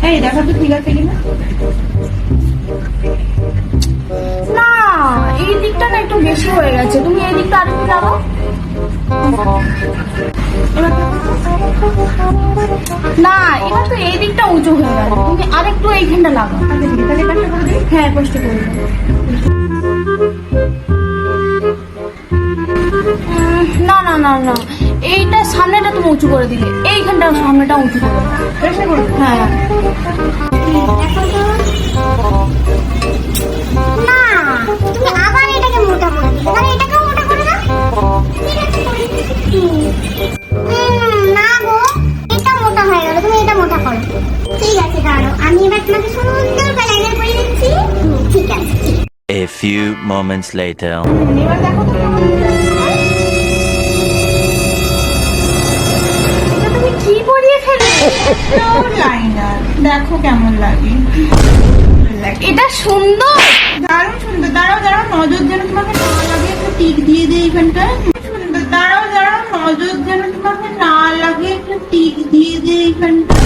এই দেখো তো ঠিক আছে কিনা। না, এই দিকটা না একটু বেশি হয়ে গেছে, তুমি এই দিকটা আরেকটু লাগাও। না, এবার তো এই দিকটা উঁচু হয়ে গেল, তুমি আরেকটু এইখানটা লাগাও। আচ্ছা ঠিক আছে, তাহলে কষ্ট করে দিই। হ্যাঁ, কষ্ট করে দাও। না না না না, এইটা সামনেটা তুমি উঁচু করে দিলে, এইখানটা সামনেটা উঁচু করে দাও। চেষ্টা করবো। হ্যাঁ, না, তুমি আবার এটাকে মোটা করে দিলে, তাহলে এটাকেও মোটা করে দাও। না গো, এটা মোটা হয়ে গেল, তুমি এটা মোটা করো। ঠিক আছে, দাঁড়াও, আমি এবার তোমাকে সুন্দর করে লাইনার করে দিচ্ছি। ঠিক আছে। A few moments later. এবার দেখো তো কেমন হয়েছে। এটা তুমি কি পরিয়ে ফেলে? লাইনার দেখো কেমন লাগে। এটা সুন্দর। দারুণ সুন্দর। দাঁড়াও দাঁড়াও, নজর যেন তোমাকে না লাগে, একটু টিক দিয়ে দিই এখানটায়। সুন্দর। দাঁড়াও দাঁড়াও, নজর যেন তোমাকে না লাগে, একটু টিক দিয়ে দিই এখানটায়।